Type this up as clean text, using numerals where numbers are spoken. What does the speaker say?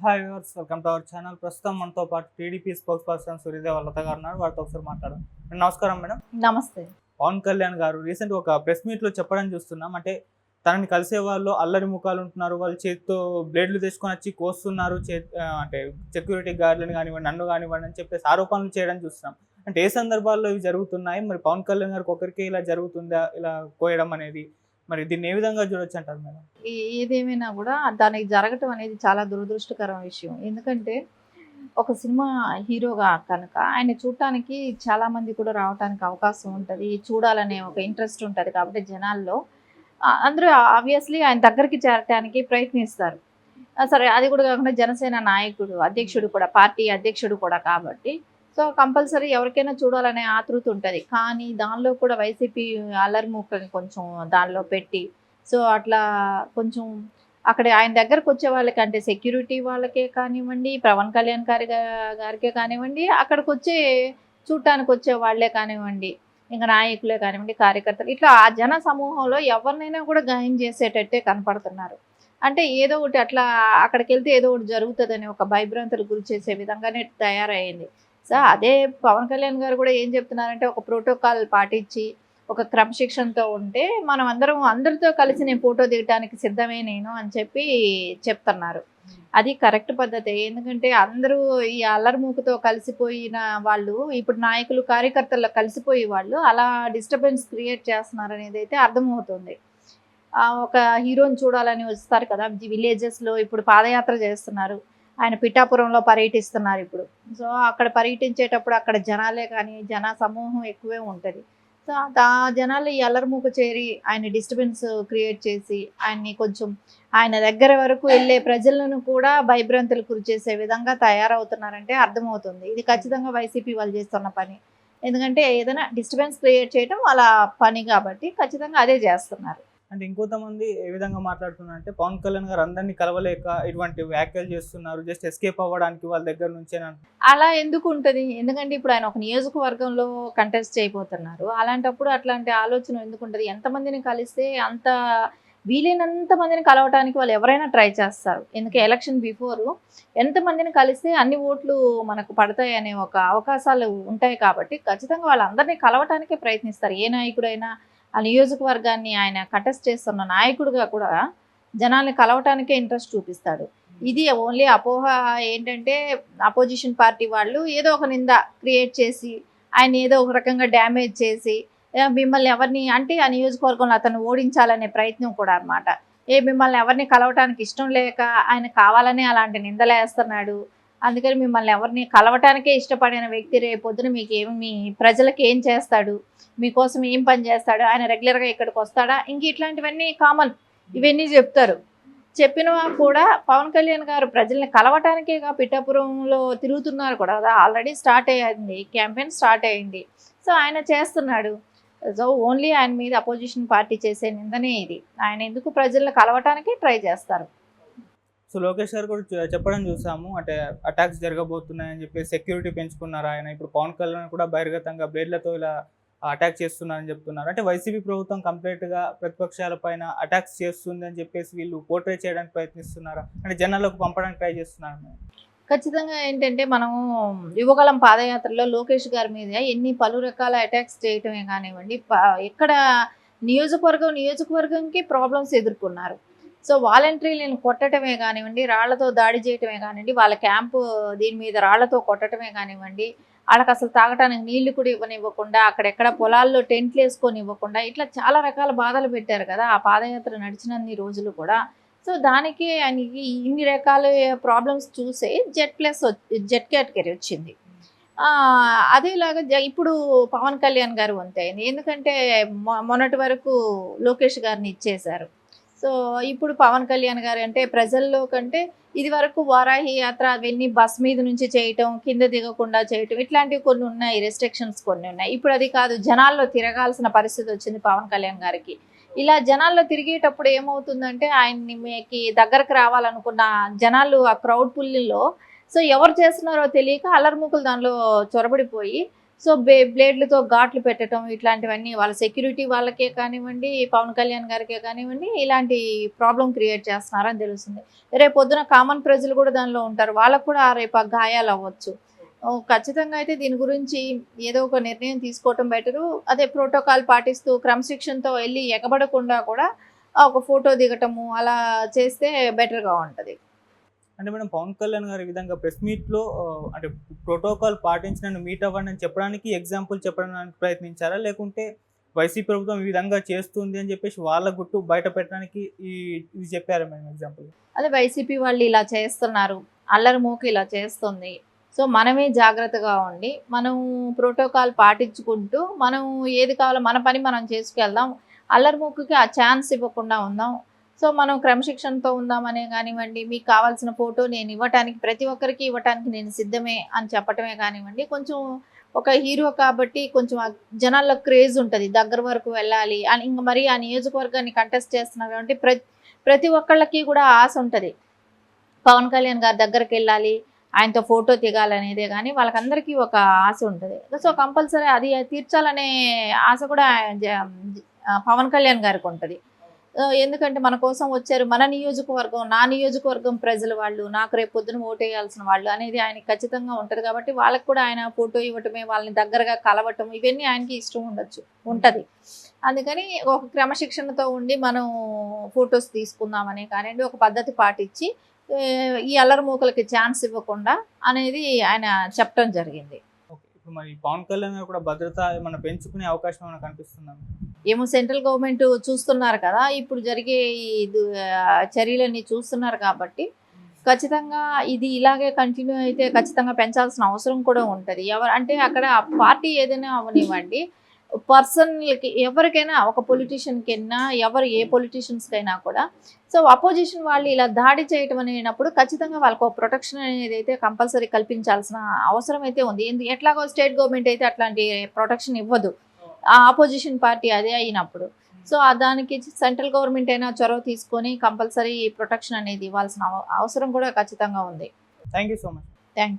Hi viewers, welcome to our channel. ప్రస్తుతం మనతో పాటు టీడీపీ స్పోక్స్ పర్సన్ సూర్యదేవ లత గారు ఉన్నారు. వారితో ఒకసారి మాట్లాడడం. నమస్కారం మేడం. నమస్తే. పవన్ కళ్యాణ్ గారు రీసెంట్గా ఒక ప్రెస్ మీట్లో చెప్పడం చూస్తున్నాం. అంటే తనని కలిసే వాళ్ళు అల్లరి ముఖాలు ఉంటున్నారు, వాళ్ళు చేతితో బ్లేడ్లు తెచ్చుకొని వచ్చి కోస్తున్నారు, అంటే సెక్యూరిటీ గార్డులను కానివ్వండి, నన్ను కానివ్వండి అని చెప్పేసి ఆరోపణలు చేయడం చూస్తున్నాం. అంటే ఏ సందర్భాల్లో ఇవి జరుగుతున్నాయి? మరి పవన్ కళ్యాణ్ గారికి ఒకరికి ఇలా జరుగుతుందా, ఇలా కోయడం అనేది? మరి దీన్ని ఏ విధంగా చూడొచ్చు అంటారు మేడం? ఏదేమైనా కూడా దానికి జరగటం అనేది చాలా దురదృష్టకరం విషయం. ఎందుకంటే ఒక సినిమా హీరోగా కనుక ఆయన చూడటానికి చాలామంది కూడా రావడానికి అవకాశం ఉంటుంది, చూడాలనే ఒక ఇంట్రెస్ట్ ఉంటుంది. కాబట్టి జనాల్లో అందరూ ఆబ్వియస్లీ ఆయన దగ్గరికి చేరటానికి ప్రయత్నిస్తారు. సరే, అది కూడా కాకుండా జనసేన నాయకుడు, అధ్యక్షుడు కూడా, పార్టీ అధ్యక్షుడు కూడా కాబట్టి సో కంపల్సరీ ఎవరికైనా చూడాలనే ఆతృత ఉంటుంది. కానీ దానిలో కూడా వైసీపీ అల్లరి మూకని కొంచెం దానిలో పెట్టి సో అట్లా కొంచెం అక్కడ ఆయన దగ్గరకు వచ్చే వాళ్ళకి, అంటే సెక్యూరిటీ వాళ్ళకే కానివ్వండి, పవన్ కళ్యాణ్ గారికే కానివ్వండి, అక్కడికి వచ్చే చూడటానికి వచ్చే వాళ్ళే కానివ్వండి, ఇంకా నాయకులే కానివ్వండి, కార్యకర్తలు, ఇట్లా ఆ జన సమూహంలో ఎవరినైనా కూడా గాయం చేసేటట్టే కనపడుతున్నారు. అంటే ఏదో ఒకటి అట్లా అక్కడికి వెళ్తే ఏదో ఒకటి జరుగుతుందని ఒక భయభ్రాంతులు గురి చేసే విధంగానే తయారయ్యింది. సో అదే పవన్ కళ్యాణ్ గారు కూడా ఏం చెప్తున్నారంటే, ఒక ప్రోటోకాల్ పాటించి ఒక క్రమశిక్షణతో ఉంటే మనం అందరితో కలిసి నేను ఫోటో దిగడానికి సిద్ధమే నేను అని చెప్పి చెప్తున్నారు. అది కరెక్ట్ పద్ధతి. ఎందుకంటే అందరూ ఈ అల్లరిమూకతో కలిసిపోయిన వాళ్ళు ఇప్పుడు నాయకులు కార్యకర్తల్లో కలిసిపోయి వాళ్ళు అలా డిస్టర్బెన్స్ క్రియేట్ చేస్తున్నారు అనేది అయితే అర్థమవుతుంది. ఒక హీరోని చూడాలని వస్తారు కదా విలేజెస్లో, ఇప్పుడు పాదయాత్ర చేస్తున్నారు, ఆయన పిఠాపురంలో పర్యటిస్తున్నారు ఇప్పుడు. సో అక్కడ పర్యటించేటప్పుడు అక్కడ జనాలే కానీ జన సమూహం ఎక్కువే ఉంటుంది. సో ఆ జనాలు ఈ అల్లరిమూక చేరి ఆయన డిస్టర్బెన్స్ క్రియేట్ చేసి ఆయన్ని కొంచెం ఆయన దగ్గర వరకు వెళ్ళే ప్రజలను కూడా భయభ్రాంతులు గురి చేసే విధంగా తయారవుతున్నారంటే అర్థమవుతుంది. ఇది ఖచ్చితంగా వైసీపీ వాళ్ళు చేస్తున్న పని. ఎందుకంటే ఏదైనా డిస్టర్బెన్స్ క్రియేట్ చేయడం వాళ్ళ పని కాబట్టి ఖచ్చితంగా అదే చేస్తున్నారు. అంటే ఇంకొంతమంది ఏ విధంగా మాట్లాడుతున్నారంటే, పవన్ కళ్యాణ్ గారు అందరినీ కలవలేక ఇటువంటి వ్యాఖ్యలు చేస్తున్నారు, జస్ట్ ఎస్కేప్ అవ్వడానికి వాళ్ళ దగ్గర నుంచే. అలా ఎందుకు ఉంటుంది? ఎందుకంటే ఇప్పుడు ఆయన ఒక నియోజకవర్గంలో కంటెస్ట్ చేయబోతున్నారు. అలాంటప్పుడు అట్లాంటి ఆలోచన ఎందుకు ఉంటుంది? ఎంతమందిని కలిస్తే అంత వీలైనంత మందిని కలవటానికి వాళ్ళు ఎవరైనా ట్రై చేస్తారు. ఎందుకంటే ఎలక్షన్ బిఫోరు ఎంతమందిని కలిస్తే అన్ని ఓట్లు మనకు పడతాయి అనే ఒక అవకాశాలు ఉంటాయి కాబట్టి ఖచ్చితంగా వాళ్ళందరినీ కలవటానికే ప్రయత్నిస్తారు. ఏ నాయకుడైనా ఆ నియోజకవర్గాన్ని ఆయన కంటెస్ట్ చేస్తున్న నాయకుడిగా కూడా జనాల్ని కలవటానికే ఇంట్రెస్ట్ చూపిస్తాడు. ఇది ఓన్లీ అపోహ. ఏంటంటే అపోజిషన్ పార్టీ వాళ్ళు ఏదో ఒక నింద క్రియేట్ చేసి ఆయన ఏదో ఒక రకంగా డ్యామేజ్ చేసి మిమ్మల్ని ఎవరిని, అంటే ఆ నియోజకవర్గంలో అతను ఓడించాలనే ప్రయత్నం కూడా అనమాట. మిమ్మల్ని ఎవరిని కలవటానికి ఇష్టం లేక ఆయన కావాలని అలాంటి నిందలేస్తున్నాడు, అందుకని మిమ్మల్ని ఎవరిని కలవటానికే ఇష్టపడిన వ్యక్తి రేపొద్దున మీకు మీ ప్రజలకు ఏం చేస్తాడు, మీకోసం ఏం పని చేస్తాడు, ఆయన రెగ్యులర్గా ఇక్కడికి వస్తాడా, ఇంక ఇట్లాంటివన్నీ కామన్. ఇవన్నీ చెప్తారు. చెప్పిన కూడా పవన్ కళ్యాణ్ గారు ప్రజల్ని కలవటానికేగా పిఠాపురంలో తిరుగుతున్నారు కూడా కదా. ఆల్రెడీ స్టార్ట్ అయ్యింది, క్యాంపెయిన్ స్టార్ట్ అయ్యింది. సో ఆయన చేస్తున్నాడు. సో ఓన్లీ ఆయన మీద అపోజిషన్ పార్టీ చేసే నిందనే ఇది. ఆయన ఎందుకు ప్రజల్ని కలవటానికి ట్రై చేస్తారు. సో లోకేష్ గారు కూడా చెప్పడం చూసాము, అంటే అటాక్స్ జరగబోతున్నాయని చెప్పి సెక్యూరిటీ పెంచుకున్నారు ఆయన. ఇప్పుడు పవన్ కళ్యాణ్ కూడా బహిర్గతంగా బ్లేడ్లతో ఇలా అటాక్ చేస్తున్నారని చెప్తున్నారు. అంటే వైసీపీ ప్రభుత్వం కంప్లీట్గా ప్రతిపక్షాల పైన అటాక్స్ చేస్తుంది అని చెప్పేసి వీళ్ళు పోర్ట్రే చేయడానికి ప్రయత్నిస్తున్నారా, అంటే జనాలకు పంపడానికి ట్రై చేస్తున్నారు? ఖచ్చితంగా ఏంటంటే మనం యువగళం పాదయాత్రలో లోకేష్ గారి మీద పలు రకాల అటాక్స్ చేయటమే కానివ్వండి, ఎక్కడ నియోజకవర్గంకి ప్రాబ్లమ్స్ ఎదుర్కొన్నారు. సో వాలంటీర్లను కొట్టడమే కానివ్వండి, రాళ్లతో దాడి చేయటమే కానివ్వండి, వాళ్ళ క్యాంపు దీని మీద రాళ్లతో కొట్టడమే కానివ్వండి, వాళ్ళకి అసలు తాగటానికి నీళ్లు కూడా ఇవ్వనివ్వకుండా, అక్కడెక్కడ పొలాల్లో టెంట్లు వేసుకొని ఇవ్వకుండా, ఇట్లా చాలా రకాల బాధలు పెట్టారు కదా ఆ పాదయాత్ర నడిచినన్ని రోజులు కూడా. సో దానికి ఆయనకి ఇన్ని రకాల ప్రాబ్లమ్స్ చూసే జెడ్ కేటగిరీ వచ్చింది. అదేలాగా ఇప్పుడు పవన్ కళ్యాణ్ గారు వంతైంది. ఎందుకంటే మొన్నటి వరకు లోకేష్ గారిని ఇచ్చేశారు. సో ఇప్పుడు పవన్ కళ్యాణ్ గారు అంటే ప్రజల్లో కంటే ఇది వరకు వారాహి యాత్ర అవన్నీ బస్ మీద నుంచి చేయటం, కింద దిగకుండా చేయటం, ఇట్లాంటివి కొన్ని ఉన్నాయి, రెస్ట్రిక్షన్స్ కొన్ని ఉన్నాయి. ఇప్పుడు అది కాదు, జనాల్లో తిరగాల్సిన పరిస్థితి వచ్చింది పవన్ కళ్యాణ్ గారికి. ఇలా జనాల్లో తిరిగేటప్పుడు ఏమవుతుందంటే ఆయన్ని మీకు దగ్గరకు రావాలనుకున్న జనాలు ఆ క్రౌడ్ పుల్లిలో సో ఎవరు చేస్తున్నారో తెలియక అల్లరిమూకలు దానిలో చొరబడిపోయి సో బ్లేడ్లతో ఘాట్లు పెట్టడం ఇట్లాంటివన్నీ వాళ్ళ సెక్యూరిటీ వాళ్ళకే కానివ్వండి, పవన్ కళ్యాణ్ గారికే కానివ్వండి, ఇలాంటి ప్రాబ్లం క్రియేట్ చేస్తున్నారని తెలుస్తుంది. రేపు పొద్దున కామన్ ప్రజలు కూడా దానిలో ఉంటారు, వాళ్ళకు కూడా రేపు ఆ గాయాలు అవ్వచ్చు. ఖచ్చితంగా అయితే దీని గురించి ఏదో ఒక నిర్ణయం తీసుకోవటం బెటరు. అదే ప్రోటోకాల్ పాటిస్తూ క్రమశిక్షణతో వెళ్ళి ఎగబడకుండా కూడా ఒక ఫోటో దిగటము అలా చేస్తే బెటర్గా ఉంటుంది. అంటే మేడం పవన్ కళ్యాణ్ గారు ఈ విధంగా ప్రెస్ మీట్లో అంటే ప్రోటోకాల్ పాటించి నన్ను మీట్ అవ్వండి అని చెప్పడానికి ఎగ్జాంపుల్ చెప్పడానికి ప్రయత్నించారా, లేకుంటే వైసీపీ ప్రభుత్వం ఈ విధంగా చేస్తుంది అని చెప్పేసి వాళ్ళ గుట్టు బయట పెట్టడానికి ఇది చెప్పారా మేడం ఎగ్జాంపుల్? అదే వైసీపీ వాళ్ళు ఇలా చేస్తున్నారు, అల్లరి మూక ఇలా చేస్తుంది, సో మనమే జాగ్రత్తగా ఉండి మనం ప్రోటోకాల్ పాటించుకుంటూ మనం ఏది కావాలో మన పని మనం చేసుకెళ్దాం, అల్లరి మూకకి ఆ ఛాన్స్ ఇవ్వకుండా ఉందాం. సో మనం క్రమశిక్షణతో ఉందామనే కానివ్వండి, మీకు కావాల్సిన ఫోటో నేను ఇవ్వటానికి ప్రతి ఒక్కరికి ఇవ్వటానికి నేను సిద్ధమే అని చెప్పటమే కానివ్వండి. కొంచెం ఒక హీరో కాబట్టి కొంచెం జనాల్లో క్రేజ్ ఉంటుంది, దగ్గర వరకు వెళ్ళాలి అని. ఇంకా మరి ఆ నియోజకవర్గాన్ని కంటెస్ట్ చేస్తున్నారు కాబట్టి ప్రతి ఒక్కళ్ళకి కూడా ఆశ ఉంటుంది, పవన్ కళ్యాణ్ గారి దగ్గరికి వెళ్ళాలి, ఆయనతో ఫోటో దిగాలనేదే కానీ వాళ్ళకందరికీ ఒక ఆశ ఉంటుంది. సో కంపల్సరీ అది తీర్చాలనే ఆశ కూడా పవన్ కళ్యాణ్ గారికి ఉంటుంది. ఎందుకంటే మన కోసం వచ్చారు, మన నియోజకవర్గం, నా నియోజకవర్గం ప్రజలు వాళ్ళు, నాకు రేపు పొద్దున ఓటేయాల్సిన వాళ్ళు అనేది ఆయనకి ఖచ్చితంగా ఉంటుంది. కాబట్టి వాళ్ళకి కూడా ఆయన ఫోటో ఇవ్వటమే, వాళ్ళని దగ్గరగా కలవటం ఇవన్నీ ఆయనకి ఇష్టం ఉంటుంది. అందుకని ఒక క్రమశిక్షణతో ఉండి మనం ఫొటోస్ తీసుకుందామని కానివ్వండి, ఒక పద్ధతి పాటించి ఈ అల్లరి మూకలకి ఛాన్స్ ఇవ్వకుండా అనేది ఆయన చెప్పడం జరిగింది. ఓకే, ఇప్పుడు మరి పవన్ కళ్యాణ్ గారు కూడా భద్రత ఏమైనా పెంచుకునే అవకాశం ఏమైనా కనిపిస్తుందా? ఏమో సెంట్రల్ గవర్నమెంట్ చూస్తున్నారు కదా, ఇప్పుడు జరిగే ఈ చర్యలన్నీ చూస్తున్నారు కాబట్టి ఖచ్చితంగా ఇది ఇలాగే కంటిన్యూ అయితే ఖచ్చితంగా పెంచాల్సిన అవసరం కూడా ఉంటుంది. అంటే అక్కడ పార్టీ ఏదైనా అవనివ్వండి, పర్సన్లకి ఎవరికైనా, ఒక పొలిటీషియన్కైనా, ఏ పొలిటీషియన్స్కైనా కూడా సో అపోజిషన్ వాళ్ళు ఇలా దాడి చేయటం అనేటప్పుడు ఖచ్చితంగా వాళ్ళకు ఒక ప్రొటెక్షన్ అనేది అయితే కంపల్సరీ కల్పించాల్సిన అవసరం అయితే ఉంది. ఎట్లాగో స్టేట్ గవర్నమెంట్ అయితే అట్లాంటి ప్రొటెక్షన్ ఇవ్వదు ఆ ఆపోజిషన్ పార్టీ అదే అయినప్పుడు. సో దానికి సెంట్రల్ గవర్నమెంట్ అయినా చొరవ తీసుకొని కంపల్సరీ ప్రొటెక్షన్ అనేది ఇవ్వాల్సిన అవసరం కూడా ఖచ్చితంగా ఉంది. Thank you so much. Thank you.